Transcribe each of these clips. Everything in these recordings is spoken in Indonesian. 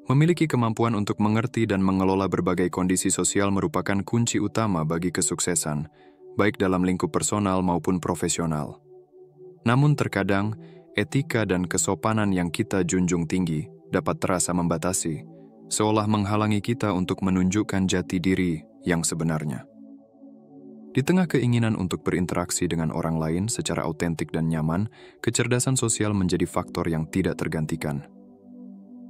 Memiliki kemampuan untuk mengerti dan mengelola berbagai kondisi sosial merupakan kunci utama bagi kesuksesan, baik dalam lingkup personal maupun profesional. Namun terkadang, etika dan kesopanan yang kita junjung tinggi dapat terasa membatasi, seolah menghalangi kita untuk menunjukkan jati diri yang sebenarnya. Di tengah keinginan untuk berinteraksi dengan orang lain secara autentik dan nyaman, kecerdasan sosial menjadi faktor yang tidak tergantikan.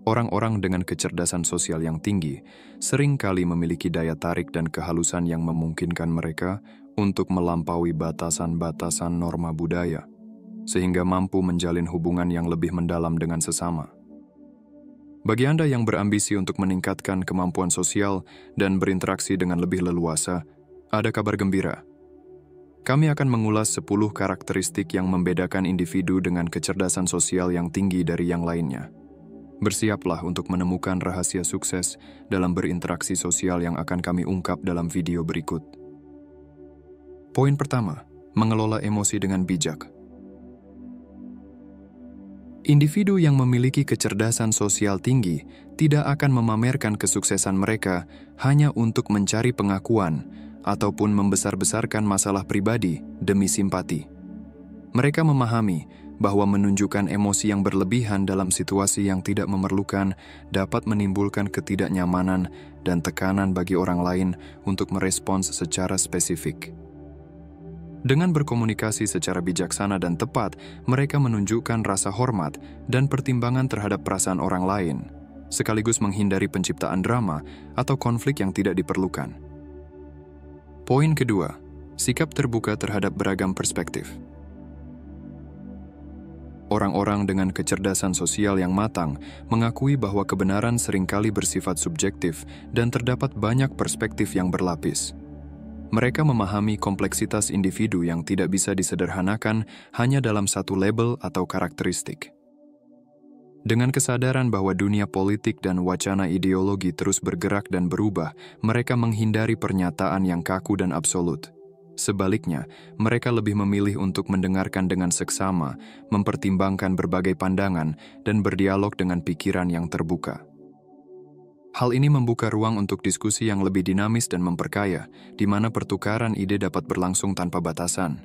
Orang-orang dengan kecerdasan sosial yang tinggi seringkali memiliki daya tarik dan kehalusan yang memungkinkan mereka untuk melampaui batasan-batasan norma budaya, sehingga mampu menjalin hubungan yang lebih mendalam dengan sesama. Bagi Anda yang berambisi untuk meningkatkan kemampuan sosial dan berinteraksi dengan lebih leluasa, ada kabar gembira. Kami akan mengulas 10 karakteristik yang membedakan individu dengan kecerdasan sosial yang tinggi dari yang lainnya. Bersiaplah untuk menemukan rahasia sukses dalam berinteraksi sosial yang akan kami ungkap dalam video berikut. Poin pertama, mengelola emosi dengan bijak. Individu yang memiliki kecerdasan sosial tinggi tidak akan memamerkan kesuksesan mereka hanya untuk mencari pengakuan ataupun membesar-besarkan masalah pribadi demi simpati. Mereka memahami bahwa menunjukkan emosi yang berlebihan dalam situasi yang tidak memerlukan dapat menimbulkan ketidaknyamanan dan tekanan bagi orang lain untuk merespons secara spesifik. Dengan berkomunikasi secara bijaksana dan tepat, mereka menunjukkan rasa hormat dan pertimbangan terhadap perasaan orang lain, sekaligus menghindari penciptaan drama atau konflik yang tidak diperlukan. Poin kedua, sikap terbuka terhadap beragam perspektif. Orang-orang dengan kecerdasan sosial yang matang mengakui bahwa kebenaran seringkali bersifat subjektif dan terdapat banyak perspektif yang berlapis. Mereka memahami kompleksitas individu yang tidak bisa disederhanakan hanya dalam satu label atau karakteristik. Dengan kesadaran bahwa dunia politik dan wacana ideologi terus bergerak dan berubah, mereka menghindari pernyataan yang kaku dan absolut. Sebaliknya, mereka lebih memilih untuk mendengarkan dengan seksama, mempertimbangkan berbagai pandangan, dan berdialog dengan pikiran yang terbuka. Hal ini membuka ruang untuk diskusi yang lebih dinamis dan memperkaya, di mana pertukaran ide dapat berlangsung tanpa batasan.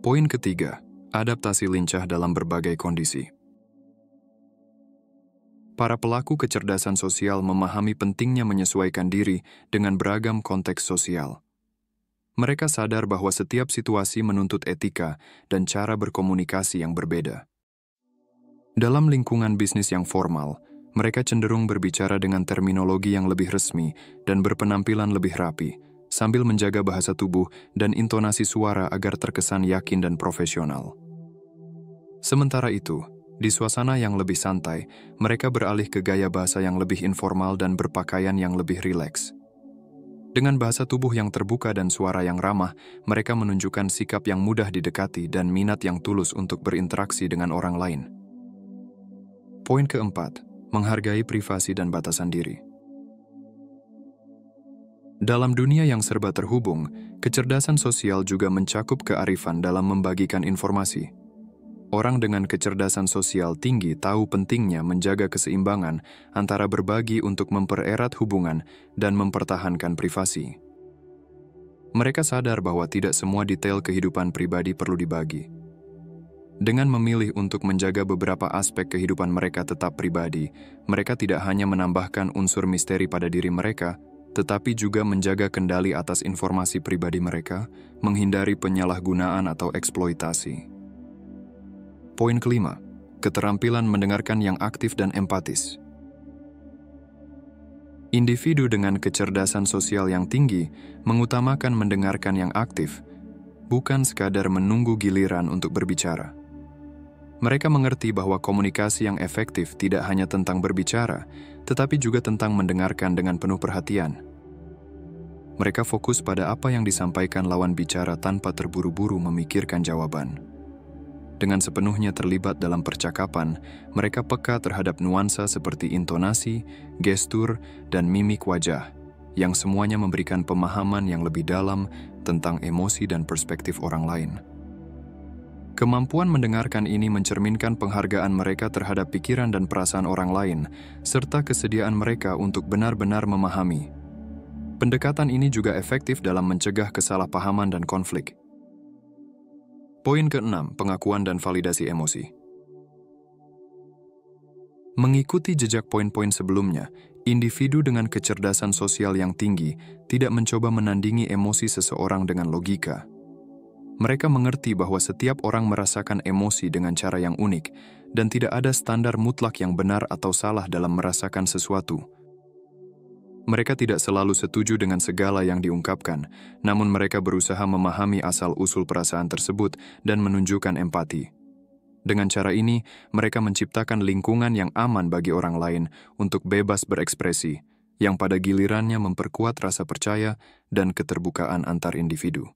Poin ketiga, adaptasi lincah dalam berbagai kondisi. Para pelaku kecerdasan sosial memahami pentingnya menyesuaikan diri dengan beragam konteks sosial. Mereka sadar bahwa setiap situasi menuntut etika dan cara berkomunikasi yang berbeda. Dalam lingkungan bisnis yang formal, mereka cenderung berbicara dengan terminologi yang lebih resmi dan berpenampilan lebih rapi, sambil menjaga bahasa tubuh dan intonasi suara agar terkesan yakin dan profesional. Sementara itu, di suasana yang lebih santai, mereka beralih ke gaya bahasa yang lebih informal dan berpakaian yang lebih rileks. Dengan bahasa tubuh yang terbuka dan suara yang ramah, mereka menunjukkan sikap yang mudah didekati dan minat yang tulus untuk berinteraksi dengan orang lain. Poin keempat, menghargai privasi dan batasan diri. Dalam dunia yang serba terhubung, kecerdasan sosial juga mencakup kearifan dalam membagikan informasi. Orang dengan kecerdasan sosial tinggi tahu pentingnya menjaga keseimbangan antara berbagi untuk mempererat hubungan dan mempertahankan privasi. Mereka sadar bahwa tidak semua detail kehidupan pribadi perlu dibagi. Dengan memilih untuk menjaga beberapa aspek kehidupan mereka tetap pribadi, mereka tidak hanya menambahkan unsur misteri pada diri mereka, tetapi juga menjaga kendali atas informasi pribadi mereka, menghindari penyalahgunaan atau eksploitasi. Poin kelima, keterampilan mendengarkan yang aktif dan empatis. Individu dengan kecerdasan sosial yang tinggi mengutamakan mendengarkan yang aktif, bukan sekadar menunggu giliran untuk berbicara. Mereka mengerti bahwa komunikasi yang efektif tidak hanya tentang berbicara, tetapi juga tentang mendengarkan dengan penuh perhatian. Mereka fokus pada apa yang disampaikan lawan bicara tanpa terburu-buru memikirkan jawaban. Dengan sepenuhnya terlibat dalam percakapan, mereka peka terhadap nuansa seperti intonasi, gestur, dan mimik wajah, yang semuanya memberikan pemahaman yang lebih dalam tentang emosi dan perspektif orang lain. Kemampuan mendengarkan ini mencerminkan penghargaan mereka terhadap pikiran dan perasaan orang lain, serta kesediaan mereka untuk benar-benar memahami. Pendekatan ini juga efektif dalam mencegah kesalahpahaman dan konflik. Poin ke-6, pengakuan dan validasi emosi. Mengikuti jejak poin-poin sebelumnya, individu dengan kecerdasan sosial yang tinggi tidak mencoba menandingi emosi seseorang dengan logika. Mereka mengerti bahwa setiap orang merasakan emosi dengan cara yang unik, dan tidak ada standar mutlak yang benar atau salah dalam merasakan sesuatu. Mereka tidak selalu setuju dengan segala yang diungkapkan, namun mereka berusaha memahami asal-usul perasaan tersebut dan menunjukkan empati. Dengan cara ini, mereka menciptakan lingkungan yang aman bagi orang lain untuk bebas berekspresi, yang pada gilirannya memperkuat rasa percaya dan keterbukaan antar individu.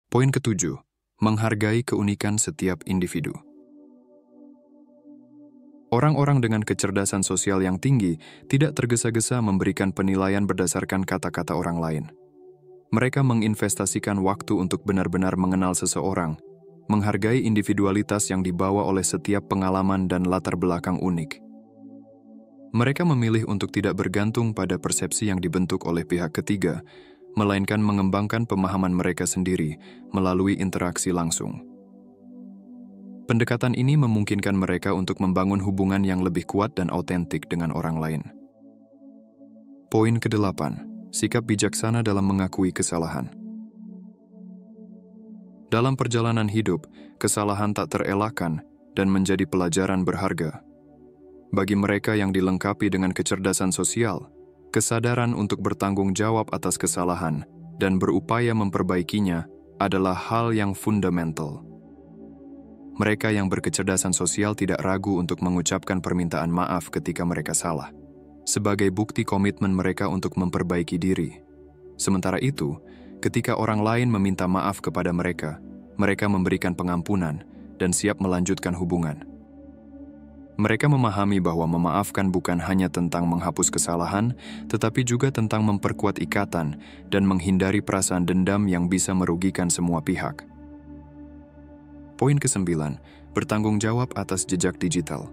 Poin ke-7, menghargai keunikan setiap individu. Orang-orang dengan kecerdasan sosial yang tinggi tidak tergesa-gesa memberikan penilaian berdasarkan kata-kata orang lain. Mereka menginvestasikan waktu untuk benar-benar mengenal seseorang, menghargai individualitas yang dibawa oleh setiap pengalaman dan latar belakang unik. Mereka memilih untuk tidak bergantung pada persepsi yang dibentuk oleh pihak ketiga, melainkan mengembangkan pemahaman mereka sendiri melalui interaksi langsung. Pendekatan ini memungkinkan mereka untuk membangun hubungan yang lebih kuat dan autentik dengan orang lain. Poin ke-8, sikap bijaksana dalam mengakui kesalahan. Dalam perjalanan hidup, kesalahan tak terelakkan dan menjadi pelajaran berharga. Bagi mereka yang dilengkapi dengan kecerdasan sosial, kesadaran untuk bertanggung jawab atas kesalahan dan berupaya memperbaikinya adalah hal yang fundamental. Mereka yang berkecerdasan sosial tidak ragu untuk mengucapkan permintaan maaf ketika mereka salah, sebagai bukti komitmen mereka untuk memperbaiki diri. Sementara itu, ketika orang lain meminta maaf kepada mereka, mereka memberikan pengampunan dan siap melanjutkan hubungan. Mereka memahami bahwa memaafkan bukan hanya tentang menghapus kesalahan, tetapi juga tentang memperkuat ikatan dan menghindari perasaan dendam yang bisa merugikan semua pihak. Poin ke-9, bertanggung jawab atas jejak digital.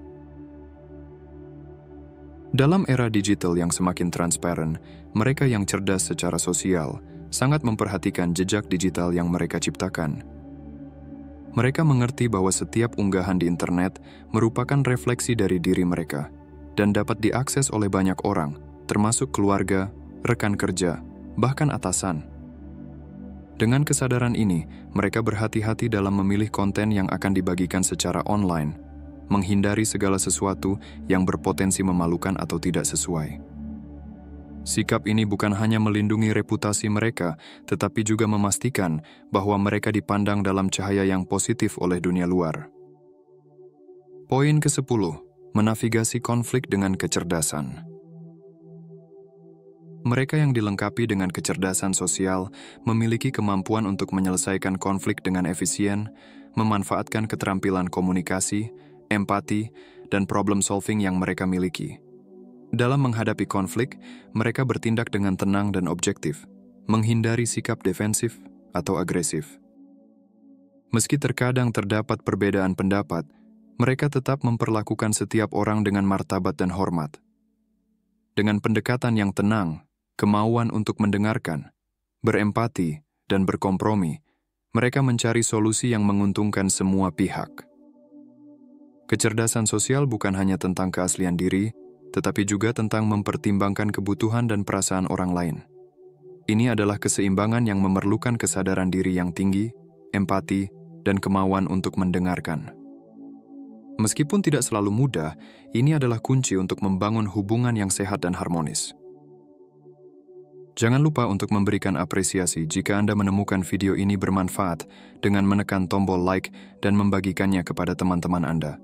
Dalam era digital yang semakin transparan, mereka yang cerdas secara sosial sangat memperhatikan jejak digital yang mereka ciptakan. Mereka mengerti bahwa setiap unggahan di internet merupakan refleksi dari diri mereka dan dapat diakses oleh banyak orang, termasuk keluarga, rekan kerja, bahkan atasan. Dengan kesadaran ini, mereka berhati-hati dalam memilih konten yang akan dibagikan secara online, menghindari segala sesuatu yang berpotensi memalukan atau tidak sesuai. Sikap ini bukan hanya melindungi reputasi mereka, tetapi juga memastikan bahwa mereka dipandang dalam cahaya yang positif oleh dunia luar. Poin ke-10, menavigasi konflik dengan kecerdasan. Mereka yang dilengkapi dengan kecerdasan sosial memiliki kemampuan untuk menyelesaikan konflik dengan efisien, memanfaatkan keterampilan komunikasi, empati, dan problem solving yang mereka miliki. Dalam menghadapi konflik, mereka bertindak dengan tenang dan objektif, menghindari sikap defensif atau agresif. Meski terkadang terdapat perbedaan pendapat, mereka tetap memperlakukan setiap orang dengan martabat dan hormat. Dengan pendekatan yang tenang, kemauan untuk mendengarkan, berempati, dan berkompromi, mereka mencari solusi yang menguntungkan semua pihak. Kecerdasan sosial bukan hanya tentang keaslian diri, tetapi juga tentang mempertimbangkan kebutuhan dan perasaan orang lain. Ini adalah keseimbangan yang memerlukan kesadaran diri yang tinggi, empati, dan kemauan untuk mendengarkan. Meskipun tidak selalu mudah, ini adalah kunci untuk membangun hubungan yang sehat dan harmonis. Jangan lupa untuk memberikan apresiasi jika Anda menemukan video ini bermanfaat dengan menekan tombol like dan membagikannya kepada teman-teman Anda.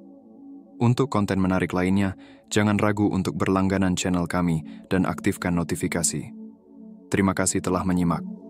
Untuk konten menarik lainnya, jangan ragu untuk berlangganan channel kami dan aktifkan notifikasi. Terima kasih telah menyimak.